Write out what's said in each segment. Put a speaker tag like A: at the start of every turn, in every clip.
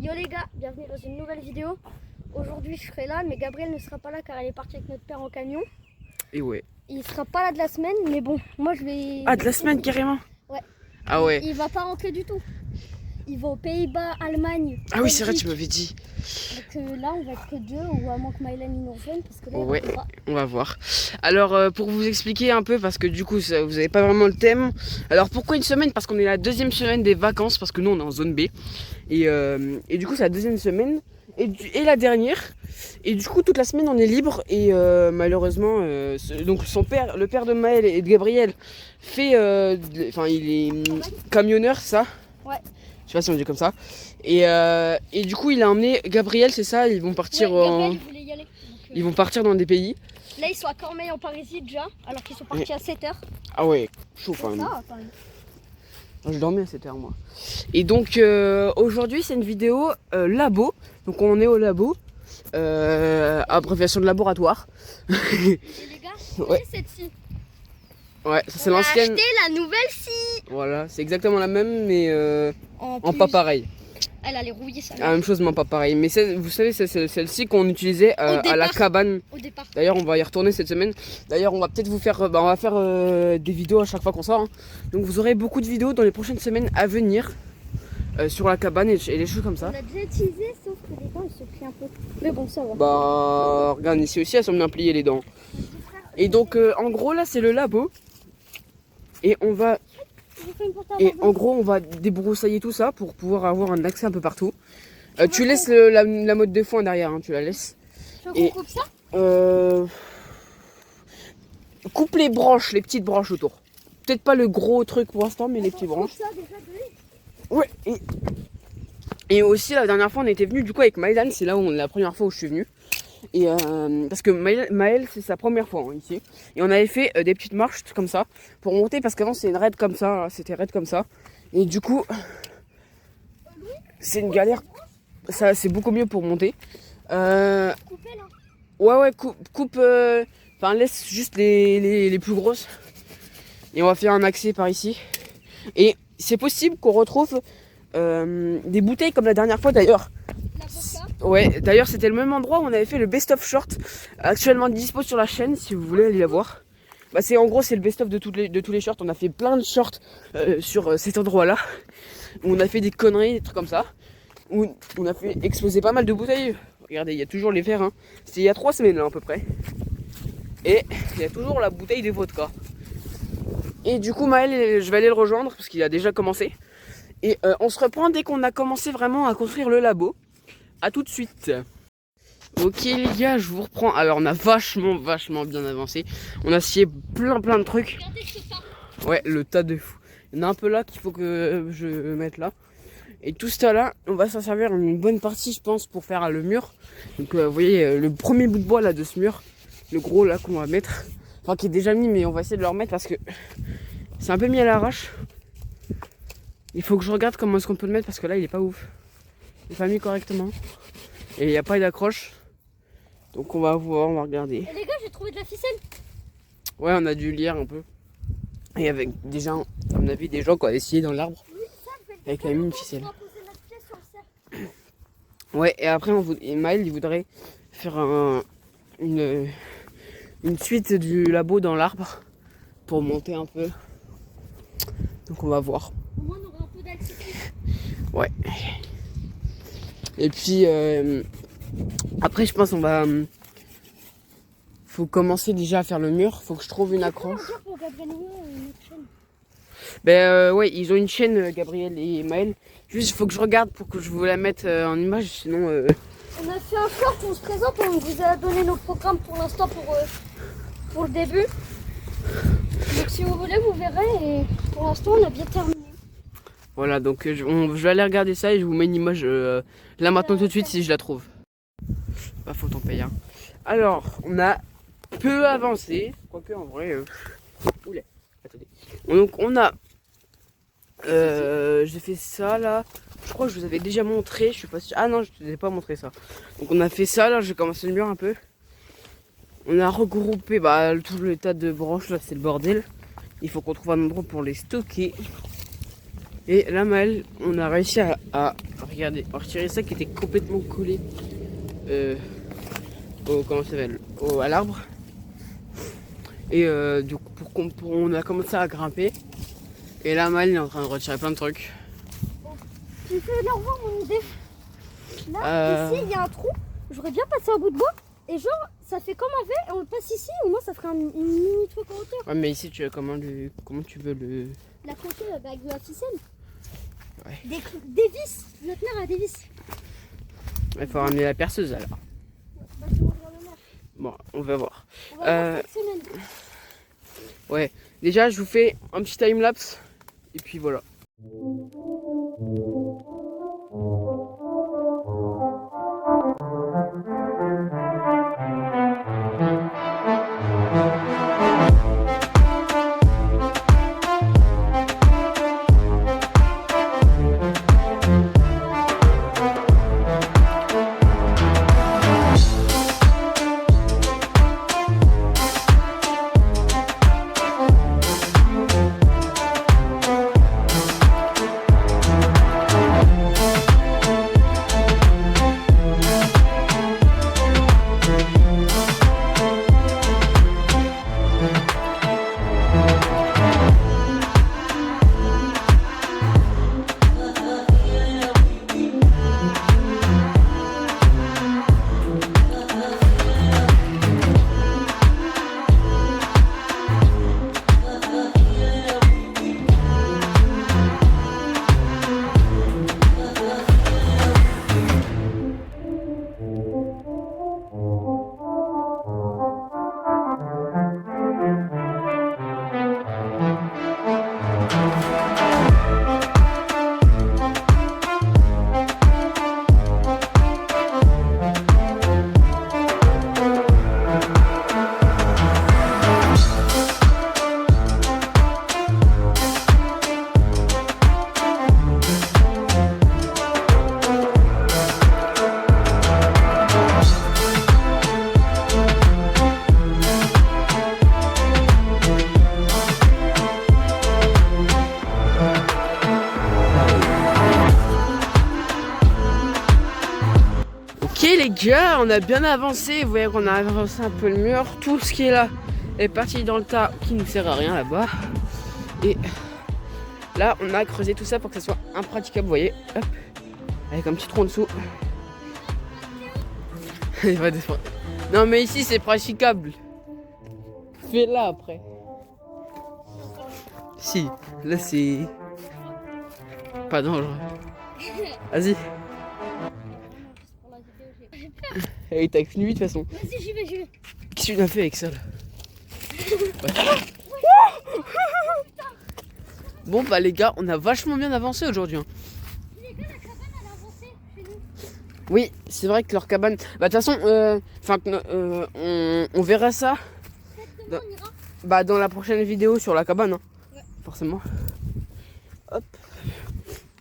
A: Yo les gars, bienvenue dans une nouvelle vidéo. Aujourd'hui je serai là, mais Gabriel ne sera pas là car elle est partie avec notre père en camion.
B: Et ouais.
A: Il sera pas là de la semaine, mais bon, moi je vais...
B: Ah, de la semaine carrément?
A: Ouais.
B: Ah ouais.
A: Il va pas rentrer du tout. Il va aux Pays-Bas, Allemagne.
B: Ah oui, c'est vrai, tu m'avais dit.
A: Donc là on va être que deux, ou à moins que Mylan nous rejoigne, parce que là
B: Ouais,
A: il va pas.
B: on va voir. Alors, pour vous expliquer un peu, parce que du coup, vous n'avez pas vraiment le thème. Alors, pourquoi une semaine? Parce qu'on est la deuxième semaine des vacances, parce que nous, on est en zone B. Et du coup, c'est la deuxième semaine. Et la dernière. Et du coup, toute la semaine, on est libre. Et malheureusement, donc son père, le père de Maël et de Gabriel, fait... Enfin, il est camionneur, ça.
A: Ouais.
B: Je sais pas si on dit comme ça. Et du coup, il a emmené Gabriel, c'est ça. Ils vont partir
A: Gabriel, il voulait y aller. Donc,
B: ils vont partir dans des pays.
A: Là ils sont à Cormeilles en Parisis déjà, alors qu'ils sont partis à 7h.
B: Ah ouais, chaud quand même.
A: Ça va quand même.
B: Je dormais à 7h moi. Et donc aujourd'hui c'est une vidéo labo. Donc on est au labo. Abréviation de laboratoire.
A: Et les gars,
B: Ouais.
A: c'est cette-ci.
B: Ouais, ça c'est
A: On a
B: l'ancienne.
A: acheté la nouvelle scie.
B: Voilà, c'est exactement la même mais en
A: plus,
B: pas pareil.
A: Elle allait rouiller ça.
B: La même chose mais en pas pareil. Mais vous savez c'est celle-ci qu'on utilisait à la
A: départ.
B: cabane.
A: Au départ.
B: D'ailleurs on va y retourner cette semaine. D'ailleurs on va peut-être vous faire, on va faire des vidéos à chaque fois qu'on sort. Hein. Donc vous aurez beaucoup de vidéos dans les prochaines semaines à venir sur la cabane et les choses comme ça.
A: On l'a déjà utilisé sauf que les dents ils se plient un peu. Mais bon ça va.
B: Bah regarde ici aussi elles sont bien pliées les dents. Et donc en gros là c'est le labo. Et on va... Et en gros on va débroussailler tout ça pour pouvoir avoir un accès un peu partout. Tu laisses la mode de foin derrière, hein, tu la laisses.
A: Et coupe ça
B: coupe les branches, les petites branches autour. Peut-être pas le gros truc pour l'instant, mais les petites branches.
A: Ça, déjà,
B: Ouais. Et aussi la dernière fois on était venu du coup avec Mylan, c'est là où la première fois où je suis venu. Et parce que Maël c'est sa première fois hein, ici. Et on avait fait des petites marches comme ça pour monter parce qu'avant c'était une raide comme ça, c'était raide comme ça. Et du coup c'est une galère. Ça c'est beaucoup mieux pour monter.
A: Coupez là.
B: Ouais coupe. Enfin laisse juste les plus grosses. Et on va faire un accès par ici. Et c'est possible qu'on retrouve des bouteilles comme la dernière fois d'ailleurs. Ouais, d'ailleurs c'était le même endroit où on avait fait le best of short, actuellement dispo sur la chaîne si vous voulez aller la voir. Bah c'est en gros c'est le best of de tous les shorts, on a fait plein de shorts sur cet endroit là, où on a fait des conneries, des trucs comme ça, où on a fait exploser pas mal de bouteilles. Regardez, il y a toujours les verres, hein. C'était il y a 3 semaines là à peu près. Et il y a toujours la bouteille de vodka. Et du coup Maël, je vais aller le rejoindre parce qu'il a déjà commencé. Et on se reprend dès qu'on a commencé vraiment à construire le labo. A tout de suite. Ok les gars, je vous reprends. Alors on a vachement bien avancé. On a scié plein de trucs.
A: Regardez ce tas.
B: Ouais, le tas de fou. Il y en a un peu là qu'il faut que je mette là. Et tout ce tas là, on va s'en servir une bonne partie je pense pour faire le mur. Donc vous voyez le premier bout de bois là de ce mur. Le gros là qu'on va mettre. Enfin qui est déjà mis mais on va essayer de le remettre parce que c'est un peu mis à l'arrache. Il faut que je regarde comment est-ce qu'on peut le mettre parce que là il est pas ouf. Il n'est pas mis correctement. Et il n'y a pas d'accroche. Donc on va voir, on va regarder.
A: Et les gars, j'ai trouvé de la ficelle.
B: Ouais, on a dû lire un peu. Et avec des gens, à mon avis, des gens qui ont essayé dans l'arbre. Avec la mine ficelle. Ouais, et après, Maël, il voudrait faire une suite du labo dans l'arbre. Pour monter un peu. Donc on va voir.
A: Au moins, on aura un peu d'altitude.
B: Ouais. Et puis après je pense on va faut commencer déjà à faire le mur, faut que je trouve une accroche. Ben ouais, ils ont une chaîne Gabriel et Maël. Juste il faut que je regarde pour que je vous la mette en image sinon
A: On a fait un short, on se présente, on vous a donné nos programmes pour l'instant pour le début. Donc si vous voulez vous verrez et pour l'instant on a bien terminé.
B: Voilà, donc je vais aller regarder ça et je vous mets une image là maintenant tout de suite si je la trouve. Pas faut t'en payer. Hein. Alors, on a peu avancé, quoique en vrai... Oula, attendez. Donc on a... j'ai fait ça là. Je crois que je vous avais déjà montré, je suis pas sûr. Ah non, je ne vous ai pas montré ça. Donc on a fait ça là, j'ai commencé le mur un peu. On a regroupé tout le tas de branches là, c'est le bordel. Il faut qu'on trouve un endroit pour les stocker. Et là, Maël, on a réussi à regarder, à retirer ça qui était complètement collé comment ça s'appelle, à l'arbre. Et du coup, on a commencé à grimper. Et là, Maël est en train de retirer plein de trucs.
A: Tu fais leur voir mon idée. Là, ici, il y a un trou. J'aurais bien passé un bout de bois. Et genre, ça fait comme un V et on le passe ici. Au moins, ça ferait une mini truc en hauteur.
B: Ouais, mais ici, comment tu veux le...
A: L'accrocher avec de la ficelle.
B: Ouais.
A: Des vis. Notre mère a des vis.
B: Il faut ramener la perceuse alors.
A: Bah, je vais ouvrir le mère.
B: Bon, on va voir.
A: On va voir cette semaine.
B: Ouais, déjà, je vous fais un petit time-lapse. Et puis voilà. Ok les gars, on a bien avancé, vous voyez qu'on a avancé un peu le mur, tout ce qui est là est parti dans le tas qui ne sert à rien là-bas. Et là on a creusé tout ça pour que ça soit impraticable, vous voyez, hop, avec un petit trou en dessous. Non mais ici c'est praticable. Fais là après. Si, là c'est pas dangereux. Vas-y. Hey, t'as fini de toute façon.
A: Vas-y, j'y vais.
B: Qu'est-ce que tu as fait avec ça là? Ouais. Bon bah les gars, on a vachement bien avancé aujourd'hui. Hein.
A: Les gars, la cabane elle a avancé chez nous.
B: Oui, c'est vrai que leur cabane. Bah de toute façon, on verra ça.
A: Demain, on ira.
B: Bah dans la prochaine vidéo sur la cabane, hein.
A: Ouais.
B: Forcément. Hop.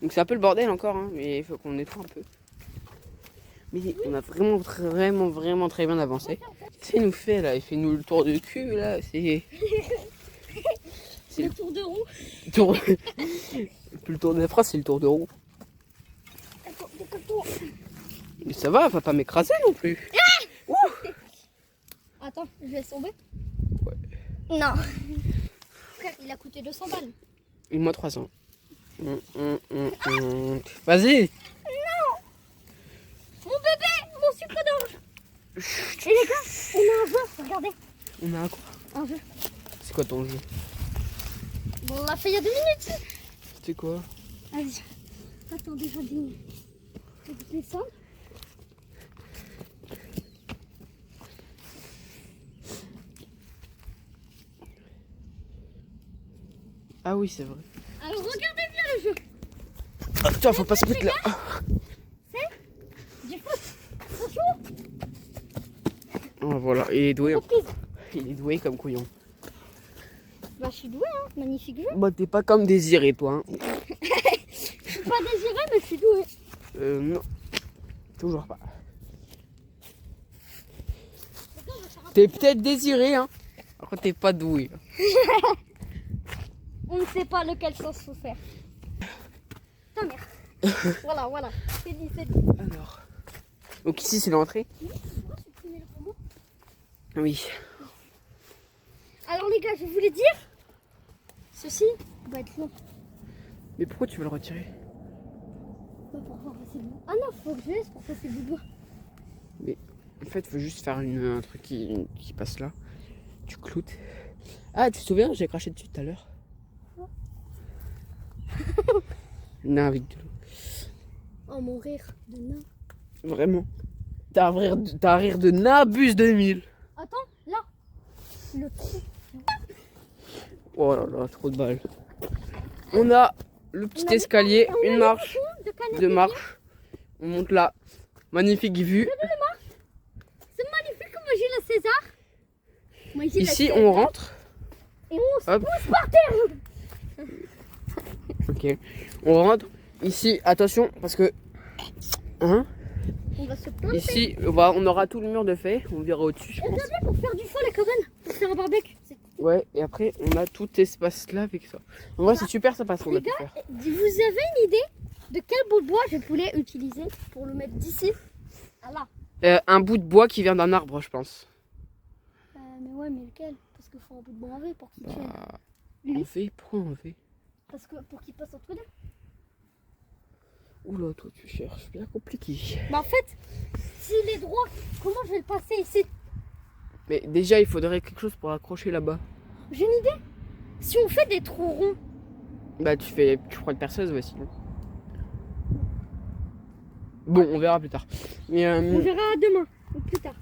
B: Donc c'est un peu le bordel encore, hein, mais il faut qu'on nettoie un peu. Mais on a vraiment très bien avancé. Qu'est-ce qu'il nous fait là? Il fait nous le tour de cul là. C'est
A: Le tour de roue.
B: Plus le tour de la phrase, c'est le tour de roue. Mais ça va pas m'écraser non plus.
A: Attends, je laisse tomber.
B: Ouais.
A: Non. Frère, il a coûté 200 balles.
B: Et moi 300. Vas-y.
A: Mon bébé, mon sucre d'orge. Et les gars, on a un jeu, regardez.
B: On a un quoi?
A: Un jeu.
B: C'est quoi ton jeu?
A: Bon, on l'a fait il y a 2 minutes.
B: C'est quoi?
A: Vas-y. Attendez, je vais descendre.
B: Ah oui, c'est vrai.
A: Alors regardez bien le jeu.
B: Attends, faut pas se mettre là.
A: C'est du foot. On joue.
B: Oh, voilà, il est doué. Hein.
A: Reprise.
B: Il est doué comme couillon.
A: Bah, je suis douée, hein. Magnifique jeu.
B: Bah, t'es pas comme Désiré, toi. Hein.
A: Je suis pas désirée, mais je suis douée.
B: Non. Toujours pas. T'es peut-être désiré, hein. Après, t'es pas doué.
A: On ne sait pas lequel sens faut faire. Voilà, voilà. C'est dit, c'est dit.
B: Alors. Donc ici c'est l'entrée. Oui.
A: Alors les gars, je voulais dire, ceci va être long.
B: Mais pourquoi tu veux le retirer?
A: Bah, pour pouvoir passer le bout. Ah non, faut que je laisse pour passer le bout.
B: Mais en fait, faut juste faire un truc qui passe là. Tu cloutes. Ah, tu te souviens, j'ai craché dessus tout à l'heure. Non, avec de l'eau.
A: Oh, mon rire de nain.
B: Vraiment. T'as un rire de Nabus 2000.
A: Attends, là. Le trou.
B: Oh là là, trop de balles. On a le petit escalier, une marche de marche. On monte là. Magnifique vue.
A: C'est magnifique comme j'ai la César. Moi,
B: Ici, on rentre.
A: Et on se
B: Hop.
A: pousse par terre.
B: Ok. On rentre. Ici, attention, parce que... Hein,
A: On va se planter.
B: ici, on aura tout le mur de fait. On verra au-dessus, je pense.
A: Regardez pour faire du feu la cabane. Pour faire un barbecue.
B: Ouais, et après, on a tout cet espace-là avec ça. En vrai, c'est super sympa ce qu'on a pu faire.
A: Vous avez une idée de quel bout de bois je voulais utiliser pour le mettre d'ici à là?
B: Un bout de bois qui vient d'un arbre, je pense.
A: Mais ouais, mais lequel? Parce qu'il faut un bout de bois en V pour qu'il tienne.
B: En V, pourquoi en V?
A: Parce que pour qu'il passe entre deux.
B: Oula, toi tu cherches bien compliqué.
A: Bah en fait, s'il est droit, comment je vais le passer ici?
B: Mais déjà, il faudrait quelque chose pour accrocher là-bas.
A: J'ai une idée. Si on fait des trous ronds,
B: Bah, tu prends une perceuse, ouais, sinon. Bon, on verra plus tard. Mais
A: on verra demain ou plus tard.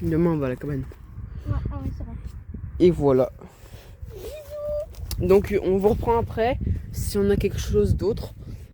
B: demain, on va à la cabane.
A: Ouais, ah ouais, c'est vrai.
B: Et voilà. Donc, on vous reprend après si on a quelque chose d'autre.